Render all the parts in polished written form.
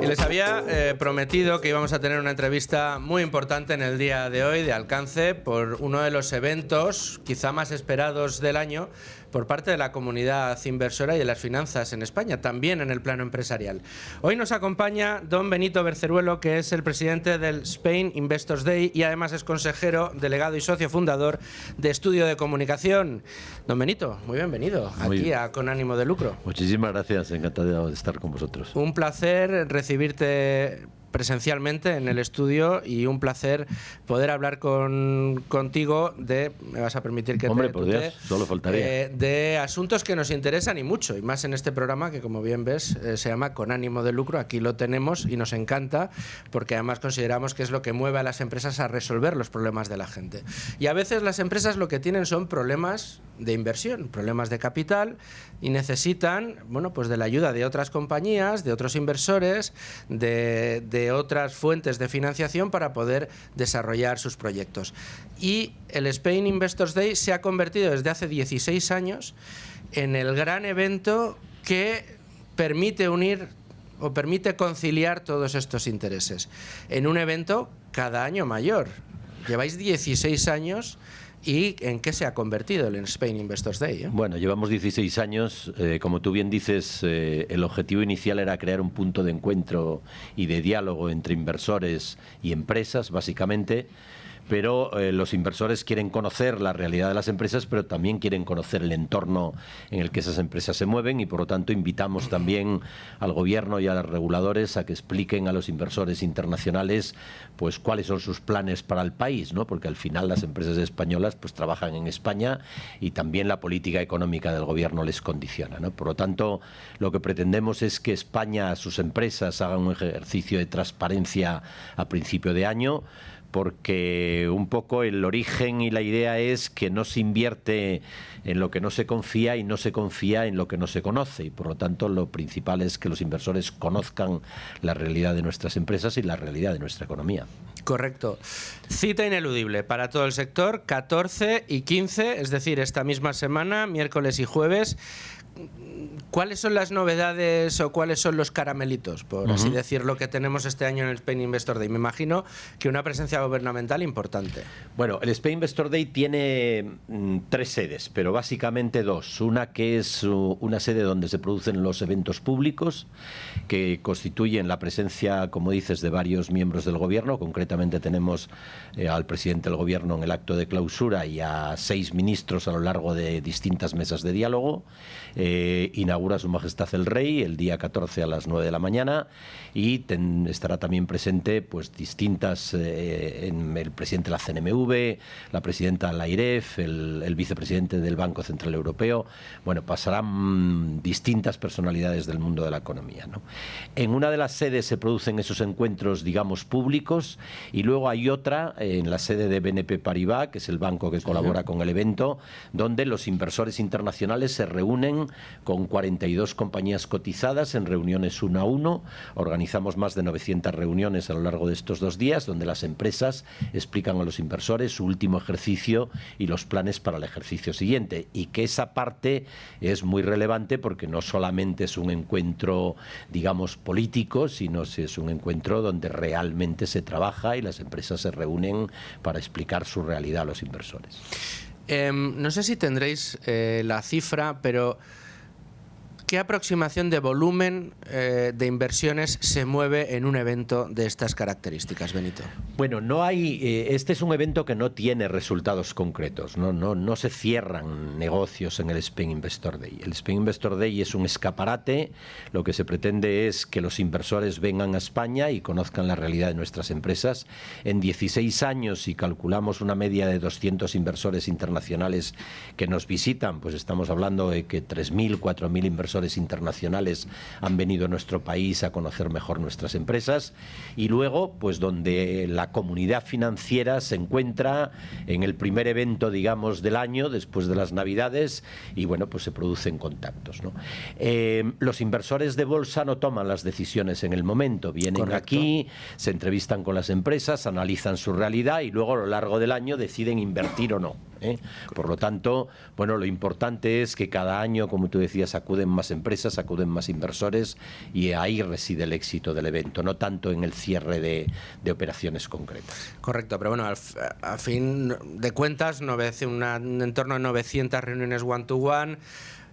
Les había prometido que íbamos a tener una entrevista muy importante en el día de hoy, de alcance, por uno de los eventos quizá más esperados del año por parte de la comunidad inversora y de las finanzas en España, también en el plano empresarial. Hoy nos acompaña don Benito Berceruelo, que es el presidente del Spain Investors Day y además es consejero, delegado y socio fundador de Estudio de Comunicación. Don Benito, muy bienvenido aquí a Con Ánimo de Lucro. Muchísimas gracias, encantado de estar con vosotros. Un placer recibirte presencialmente en el estudio y un placer poder hablar contigo de, me vas a permitir que Hombre, por Dios, solo faltaría. De asuntos que nos interesan y mucho, y más en este programa que, como bien ves, se llama Con Ánimo de Lucro. Aquí lo tenemos y nos encanta porque además consideramos que es lo que mueve a las empresas a resolver los problemas de la gente. Y a veces las empresas lo que tienen son problemas de inversión, problemas de capital, y necesitan, bueno, pues de la ayuda de otras compañías, de otros inversores, de otras fuentes de financiación para poder desarrollar sus proyectos. Y el Spain Investors Day se ha convertido desde hace 16 años en el gran evento que permite unir o permite conciliar todos estos intereses en un evento cada año mayor. Lleváis 16 años. ¿Y en qué se ha convertido el Spain Investors Day? Bueno, llevamos 16 años. Como tú bien dices, el objetivo inicial era crear un punto de encuentro y de diálogo entre inversores y empresas, básicamente. Pero los inversores quieren conocer la realidad de las empresas, pero también quieren conocer el entorno en el que esas empresas se mueven y, por lo tanto, invitamos también al gobierno y a los reguladores a que expliquen a los inversores internacionales pues cuáles son sus planes para el país, ¿no? Porque al final las empresas españolas pues trabajan en España y también la política económica del gobierno les condiciona, ¿no? Por lo tanto, lo que pretendemos es que España, sus empresas, hagan un ejercicio de transparencia a principio de año, porque un poco el origen y la idea es que no se invierte en lo que no se confía y no se confía en lo que no se conoce, y por lo tanto lo principal es que los inversores conozcan la realidad de nuestras empresas y la realidad de nuestra economía. Correcto. Cita ineludible para todo el sector, 14 y 15, es decir, esta misma semana, miércoles y jueves. ¿Cuáles son las novedades o cuáles son los caramelitos, por así decirlo, que tenemos este año en el Spain Investor Day? Me imagino que una presencia gubernamental importante. Bueno, el Spain Investor Day tiene 3 sedes, pero básicamente 2. Una que es una sede donde se producen los eventos públicos, que constituyen la presencia, como dices, de varios miembros del gobierno. Concretamente tenemos al presidente del gobierno en el acto de clausura y a 6 ministros a lo largo de distintas mesas de diálogo. Inaugura Su Majestad el Rey el día 14 a las 9 de la mañana y estará también presente pues distintas, el presidente de la CNMV, la presidenta de la AIREF, el vicepresidente del Banco Central Europeo. Bueno, pasarán distintas personalidades del mundo de la economía, ¿no? En una de las sedes se producen esos encuentros, digamos, públicos, y luego hay otra en la sede de BNP Paribas, que es el banco que colabora con el evento, donde los inversores internacionales se reúnen con 42 compañías cotizadas en reuniones 1 a 1. Organizamos más de 900 reuniones a lo largo de estos 2 días, donde las empresas explican a los inversores su último ejercicio y los planes para el ejercicio siguiente. Y que esa parte es muy relevante porque no solamente es un encuentro, digamos, político, sino es un encuentro donde realmente se trabaja y las empresas se reúnen para explicar su realidad a los inversores. No sé si tendréis la cifra, pero ¿qué aproximación de volumen de inversiones se mueve en un evento de estas características, Benito? Bueno, no hay. Este es un evento que no tiene resultados concretos. No se cierran negocios en el Spain Investor Day. El Spain Investor Day es un escaparate. Lo que se pretende es que los inversores vengan a España y conozcan la realidad de nuestras empresas. En 16 años, si calculamos una media de 200 inversores internacionales que nos visitan, pues estamos hablando de que 3.000, 4.000 inversores internacionales han venido a nuestro país a conocer mejor nuestras empresas, y luego pues donde la comunidad financiera se encuentra en el primer evento, digamos, del año después de las Navidades, y bueno, pues se producen contactos, ¿no? Los inversores de bolsa no toman las decisiones en el momento, vienen Correcto. Aquí, se entrevistan con las empresas, analizan su realidad y luego a lo largo del año deciden invertir o no. Por lo tanto, bueno, lo importante es que cada año, como tú decías, acuden más empresas, acuden más inversores, y ahí reside el éxito del evento, no tanto en el cierre de operaciones concretas. Correcto, pero bueno, a fin de cuentas, en torno a 900 reuniones one-to-one,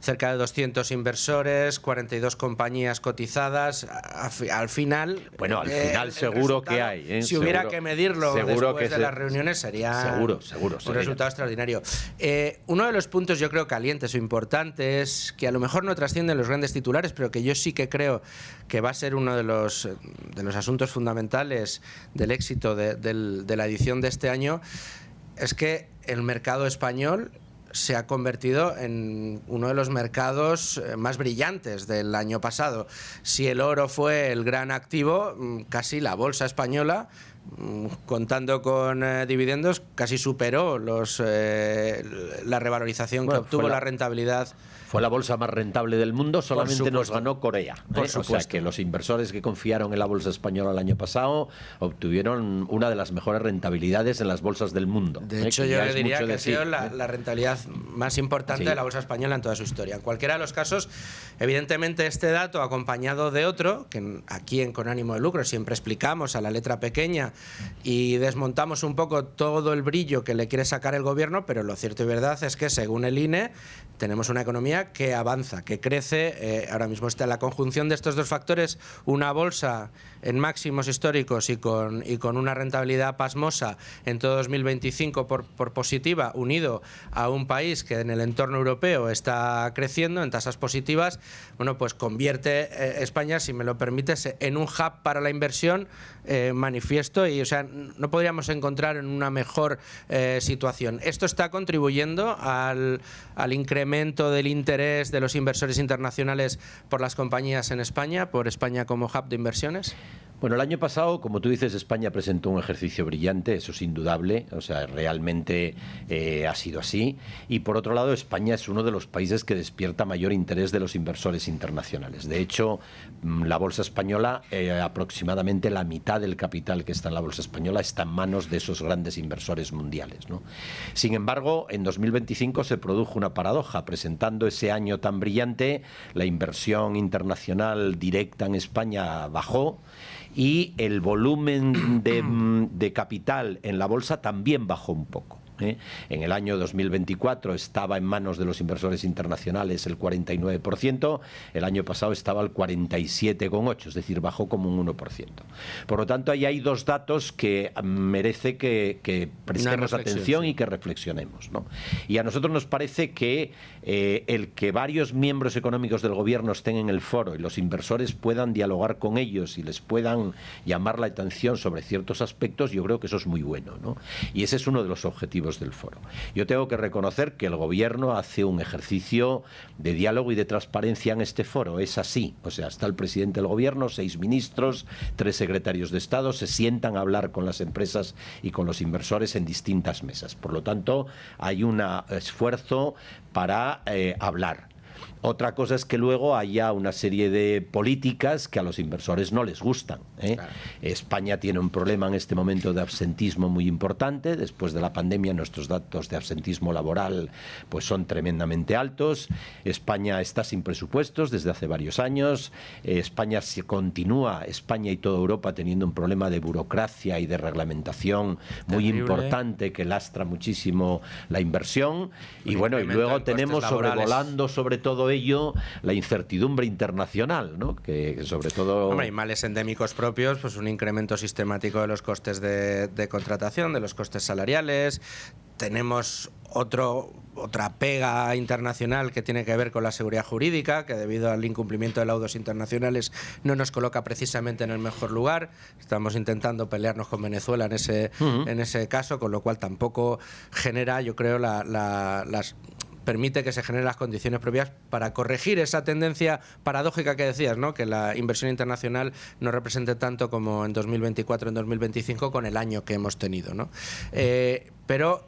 cerca de 200 inversores, 42 compañías cotizadas. Al final... Bueno, al final seguro que hay. Si hubiera que medirlo después de las reuniones, sería seguro, un resultado extraordinario. Uno de los puntos, yo creo, calientes o importantes, que a lo mejor no trascienden los grandes titulares, pero que yo sí que creo que va a ser uno de los asuntos fundamentales del éxito de la edición de este año, es que el mercado español se ha convertido en uno de los mercados más brillantes del año pasado. Si el oro fue el gran activo, casi la bolsa española, contando con dividendos, casi superó la revalorización que obtuvo, la rentabilidad. Fue la bolsa más rentable del mundo, solamente nos ganó Corea. Por supuesto. O sea que los inversores que confiaron en la bolsa española el año pasado obtuvieron una de las mejores rentabilidades en las bolsas del mundo. De hecho, yo diría que ha sido la rentabilidad más importante de la bolsa española en toda su historia. En cualquiera de los casos, evidentemente este dato acompañado de otro, que aquí en Con Ánimo de Lucro siempre explicamos a la letra pequeña y desmontamos un poco todo el brillo que le quiere sacar el gobierno, pero lo cierto y verdad es que según el INE tenemos una economía que avanza, que crece. Ahora mismo está la conjunción de estos dos factores, una bolsa en máximos históricos y con una rentabilidad pasmosa en todo 2025 por positiva, unido a un país que en el entorno europeo está creciendo en tasas positivas, bueno, pues convierte España, si me lo permites, en un hub para la inversión manifiesto, y o sea, no podríamos encontrar en una mejor situación. Esto está contribuyendo al incremento del interés de los inversores internacionales por las compañías en España, por España como hub de inversiones. Bueno, el año pasado, como tú dices, España presentó un ejercicio brillante, eso es indudable, o sea, realmente ha sido así. Y por otro lado, España es uno de los países que despierta mayor interés de los inversores internacionales. De hecho, la bolsa española, aproximadamente la mitad del capital que está en la bolsa española está en manos de esos grandes inversores mundiales, ¿no? Sin embargo, en 2025 se produjo una paradoja. Presentando ese año tan brillante, la inversión internacional directa en España bajó, y el volumen de capital en la bolsa también bajó un poco. En el año 2024 estaba en manos de los inversores internacionales el 49%, el año pasado estaba al 47,8%, es decir, bajó como un 1%. Por lo tanto, ahí hay dos datos que merece que prestemos atención, sí, y que reflexionemos, ¿no? Y a nosotros nos parece que el que varios miembros económicos del gobierno estén en el foro y los inversores puedan dialogar con ellos y les puedan llamar la atención sobre ciertos aspectos, yo creo que eso es muy bueno, ¿no? Y ese es uno de los objetivos del foro. Yo tengo que reconocer que el gobierno hace un ejercicio de diálogo y de transparencia en este foro. Es así. O sea, está el presidente del gobierno, 6 ministros, 3 secretarios de Estado, se sientan a hablar con las empresas y con los inversores en distintas mesas. Por lo tanto, hay un esfuerzo para hablar. Otra cosa es que luego haya una serie de políticas que a los inversores no les gustan, ¿eh? Claro. España tiene un problema en este momento de absentismo muy importante. Después de la pandemia, nuestros datos de absentismo laboral pues son tremendamente altos. España está sin presupuestos desde hace varios años. España y toda Europa teniendo un problema de burocracia y de reglamentación muy importante que lastra muchísimo la inversión. Y bueno, y luego tenemos sobrevolando sobre todo ello la incertidumbre internacional, ¿no? Que sobre todo... Hombre, y males endémicos propios, pues un incremento sistemático de los costes de contratación, de los costes salariales. Tenemos otra pega internacional que tiene que ver con la seguridad jurídica, que debido al incumplimiento de laudos internacionales no nos coloca precisamente en el mejor lugar. Estamos intentando pelearnos con Venezuela en ese caso, con lo cual tampoco genera, yo creo, permite que se generen las condiciones propias para corregir esa tendencia paradójica que decías, ¿no? Que la inversión internacional no represente tanto como en 2024, en 2025, con el año que hemos tenido, ¿no? Pero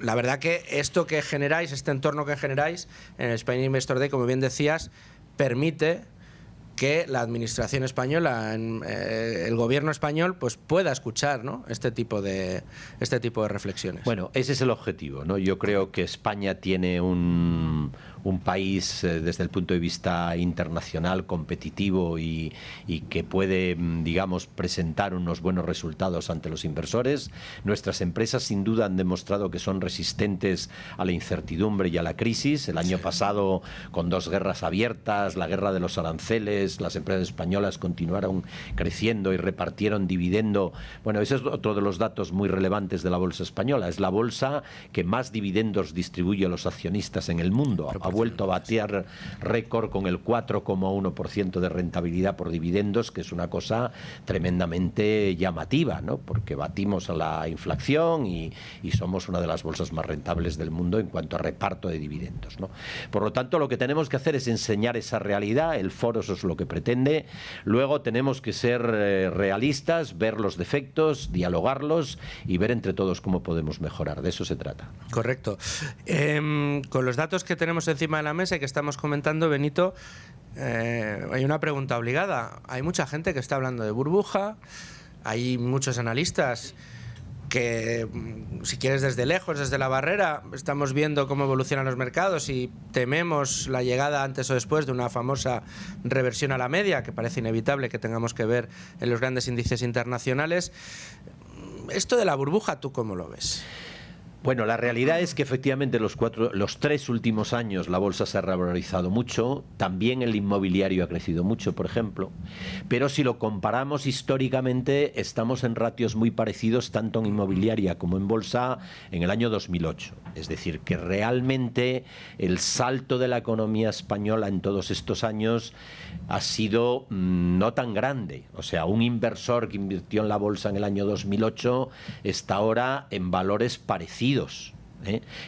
la verdad que esto que generáis, este entorno que generáis en el Spain Investor Day, como bien decías, permite que la administración española, el gobierno español, pues pueda escuchar, ¿no?, este tipo de reflexiones. Bueno, ese es el objetivo, ¿no? Yo creo que España tiene un país desde el punto de vista internacional competitivo y que puede, digamos, presentar unos buenos resultados ante los inversores. Nuestras empresas sin duda han demostrado que son resistentes a la incertidumbre y a la crisis. El año pasado, con 2 guerras abiertas, la guerra de los aranceles, las empresas españolas continuaron creciendo y repartieron dividendo. Bueno, ese es otro de los datos muy relevantes de la bolsa española. Es la bolsa que más dividendos distribuye a los accionistas en el mundo. Ha vuelto a batear récord con el 4,1% de rentabilidad por dividendos, que es una cosa tremendamente llamativa, ¿no? Porque batimos a la inflación y somos una de las bolsas más rentables del mundo en cuanto a reparto de dividendos, ¿no? Por lo tanto, lo que tenemos que hacer es enseñar esa realidad. El foro eso es lo que pretende. Luego tenemos que ser realistas, ver los defectos, dialogarlos y ver entre todos cómo podemos mejorar. De eso se trata. Correcto. Con los datos que tenemos encima de la mesa y que estamos comentando, Benito, hay una pregunta obligada. Hay mucha gente que está hablando de burbuja, hay muchos analistas que, si quieres, desde lejos, desde la barrera, estamos viendo cómo evolucionan los mercados y tememos la llegada antes o después de una famosa reversión a la media, que parece inevitable que tengamos que ver en los grandes índices internacionales. Esto de la burbuja, ¿tú cómo lo ves? Bueno, la realidad es que efectivamente los 3 últimos años la bolsa se ha revalorizado mucho, también el inmobiliario ha crecido mucho, por ejemplo, pero si lo comparamos históricamente estamos en ratios muy parecidos tanto en inmobiliaria como en bolsa en el año 2008. Es decir, que realmente el salto de la economía española en todos estos años ha sido no tan grande. O sea, un inversor que invirtió en la bolsa en el año 2008 está ahora en valores parecidos.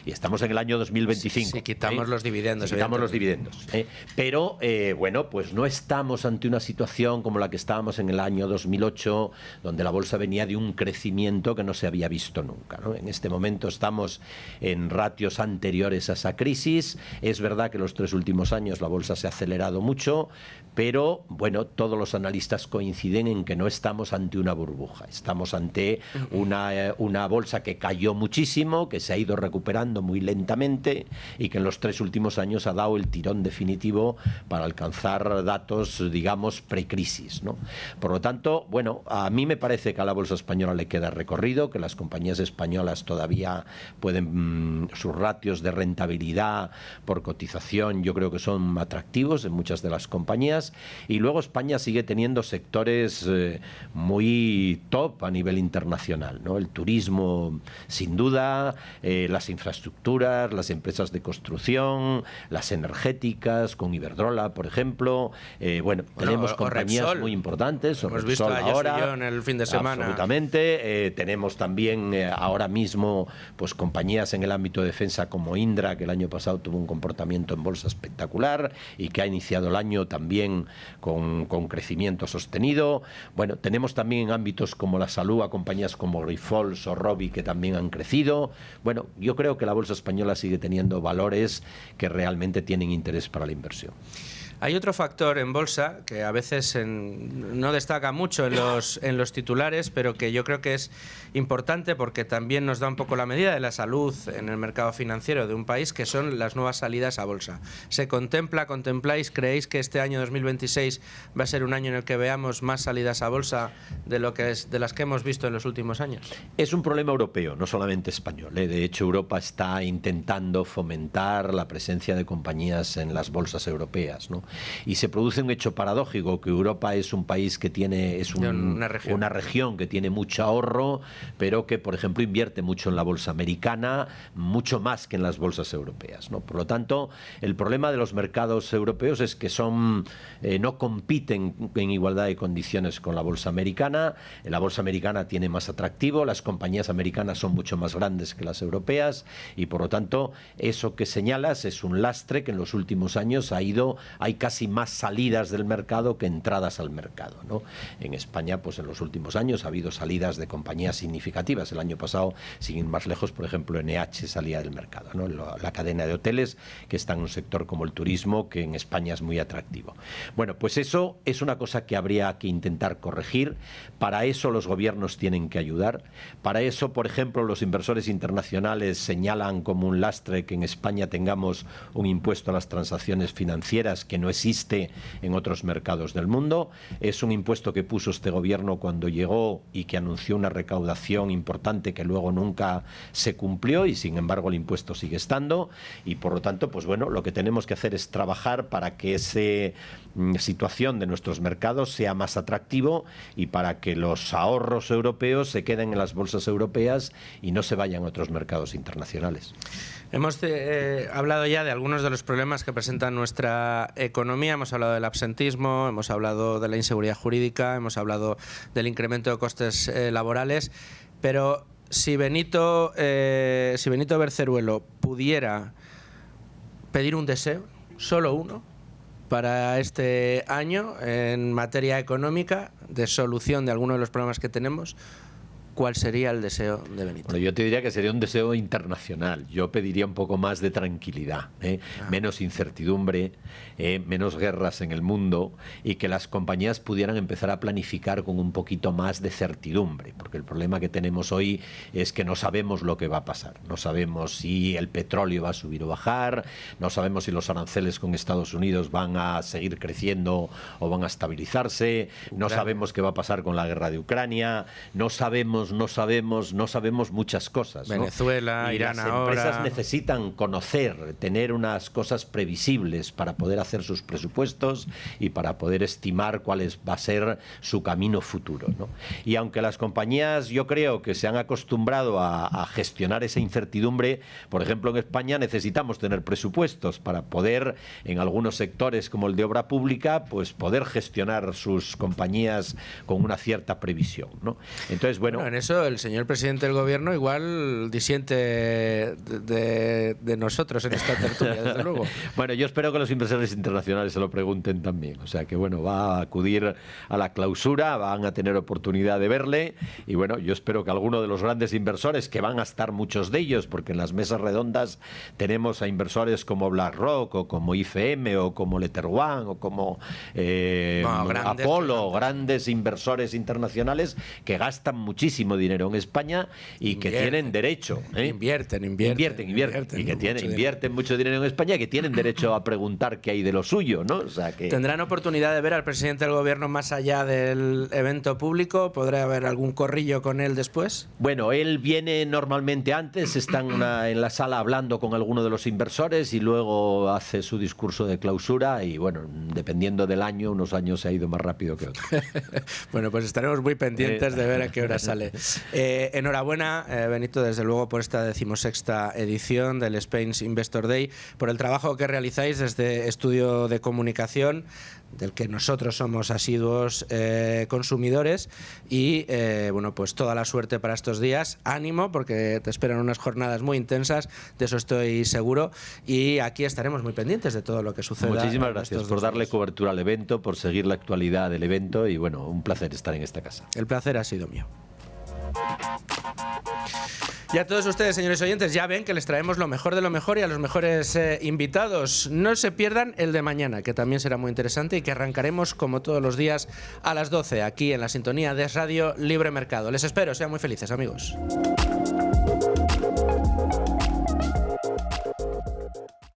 Y estamos en el año 2025. Si quitamos los dividendos. Si quitamos los dividendos. Pero, bueno, pues no estamos ante una situación como la que estábamos en el año 2008, donde la bolsa venía de un crecimiento que no se había visto nunca, ¿no? En este momento estamos en ratios anteriores a esa crisis. Es verdad que los 3 últimos años la bolsa se ha acelerado mucho, pero, bueno, todos los analistas coinciden en que no estamos ante una burbuja. Estamos ante una bolsa que cayó muchísimo, que se ha ido recuperando muy lentamente y que en los 3 últimos años ha dado el tirón definitivo para alcanzar datos, digamos, precrisis, ¿no? Por lo tanto, bueno, a mí me parece que a la bolsa española le queda recorrido, que las compañías españolas todavía pueden, sus ratios de rentabilidad por cotización yo creo que son atractivos en muchas de las compañías, y luego España sigue teniendo sectores muy top a nivel internacional, ¿no? El turismo, sin duda, las infraestructuras, las empresas de construcción, las energéticas, con Iberdrola, por ejemplo. Bueno, tenemos compañías Repsol, muy importantes. Hemos visto a ahora en el fin de semana. Absolutamente. Tenemos también ahora mismo pues compañías en el ámbito de defensa como Indra, que el año pasado tuvo un comportamiento en bolsa espectacular y que ha iniciado el año también con crecimiento sostenido. Bueno, tenemos también en ámbitos como la salud a compañías como Grifols o Robi, que también han crecido. Bueno, yo creo que la bolsa española sigue teniendo valores que realmente tienen interés para la inversión. Hay otro factor en bolsa que a veces no destaca mucho en los titulares, pero que yo creo que es importante porque también nos da un poco la medida de la salud en el mercado financiero de un país, que son las nuevas salidas a bolsa. ¿Contempláis, creéis que este año 2026 va a ser un año en el que veamos más salidas a bolsa de las que hemos visto en los últimos años? Es un problema europeo, no solamente español. De hecho, Europa está intentando fomentar la presencia de compañías en las bolsas europeas, ¿no? Y se produce un hecho paradójico, que Europa es un país que tiene una región que tiene mucho ahorro, pero que, por ejemplo, invierte mucho en la bolsa americana, mucho más que en las bolsas europeas, ¿no? Por lo tanto, el problema de los mercados europeos es que no compiten en igualdad de condiciones con la bolsa americana. La bolsa americana tiene más atractivo, las compañías americanas son mucho más grandes que las europeas y, por lo tanto, eso que señalas es un lastre que en los últimos años hay casi más salidas del mercado que entradas al mercado, ¿no? En España, pues en los últimos años ha habido salidas de compañías significativas. El año pasado, sin ir más lejos, por ejemplo, NH salía del mercado, ¿no? La cadena de hoteles que está en un sector como el turismo, que en España es muy atractivo. Bueno, pues eso es una cosa que habría que intentar corregir. Para eso los gobiernos tienen que ayudar. Para eso, por ejemplo, los inversores internacionales señalan como un lastre que en España tengamos un impuesto a las transacciones financieras que no existe en otros mercados del mundo. Es un impuesto que puso este gobierno cuando llegó y que anunció una recaudación importante que luego nunca se cumplió, y sin embargo el impuesto sigue estando, y por lo tanto, pues bueno, lo que tenemos que hacer es trabajar para que esa situación de nuestros mercados sea más atractivo y para que los ahorros europeos se queden en las bolsas europeas y no se vayan a otros mercados internacionales. Hemos hablado ya de algunos de los problemas que presenta nuestra economía. Hemos hablado del absentismo, hemos hablado de la inseguridad jurídica, hemos hablado del incremento de costes laborales, pero si Benito Berceruelo pudiera pedir un deseo, solo uno, para este año en materia económica, de solución de algunos de los problemas que tenemos, ¿cuál sería el deseo de Benito? Bueno, yo te diría que sería un deseo internacional. Yo pediría un poco más de tranquilidad, menos incertidumbre, menos guerras en el mundo, y que las compañías pudieran empezar a planificar con un poquito más de certidumbre, porque el problema que tenemos hoy es que no sabemos lo que va a pasar. No sabemos si el petróleo va a subir o bajar, no sabemos si los aranceles con Estados Unidos van a seguir creciendo o van a estabilizarse, no sabemos qué va a pasar con la guerra de Ucrania, no sabemos muchas cosas, ¿no? Venezuela, Irán ahora. Las empresas necesitan conocer, tener unas cosas previsibles para poder hacer sus presupuestos y para poder estimar cuál va a ser su camino futuro, ¿no? Y aunque las compañías, yo creo que se han acostumbrado a gestionar esa incertidumbre, por ejemplo en España necesitamos tener presupuestos para poder, en algunos sectores como el de obra pública, pues poder gestionar sus compañías con una cierta previsión, ¿no? Entonces, bueno, en eso el señor presidente del gobierno igual disiente de nosotros en esta tertulia, desde luego. Bueno, yo espero que los inversores internacionales se lo pregunten también. O sea que, bueno, va a acudir a la clausura, van a tener oportunidad de verle, y bueno, yo espero que alguno de los grandes inversores, que van a estar muchos de ellos, porque en las mesas redondas tenemos a inversores como BlackRock o como IFM o como LetterOne o como Apollo, grandes inversores internacionales que gastan muchísimo dinero en España y que tienen derecho. Invierten. Y que invierten mucho dinero en España y que tienen derecho a preguntar qué hay de lo suyo, ¿no? O sea que... ¿Tendrán oportunidad de ver al presidente del gobierno más allá del evento público? ¿Podrá haber algún corrillo con él después? Bueno, él viene normalmente antes, está en la sala hablando con alguno de los inversores y luego hace su discurso de clausura, y bueno, dependiendo del año, unos años se ha ido más rápido que otros. Bueno, pues estaremos muy pendientes de ver a qué hora sale. Enhorabuena, Benito, desde luego, por esta 16ª edición del Spain's Investor Day, por el trabajo que realizáis desde Estudio de Comunicación, del que nosotros somos asiduos consumidores, y bueno, pues toda la suerte para estos días. Ánimo, porque te esperan unas jornadas muy intensas, de eso estoy seguro, y aquí estaremos muy pendientes de todo lo que suceda. Muchísimas gracias por darle cobertura al evento, por seguir la actualidad del evento, y bueno, un placer estar en esta casa. El placer ha sido mío. Y a todos ustedes, señores oyentes, ya ven que les traemos lo mejor de lo mejor y a los mejores invitados. No se pierdan el de mañana, que también será muy interesante y que arrancaremos como todos los días a las 12 aquí en la sintonía de Radio Libre Mercado. Les espero, sean muy felices, amigos.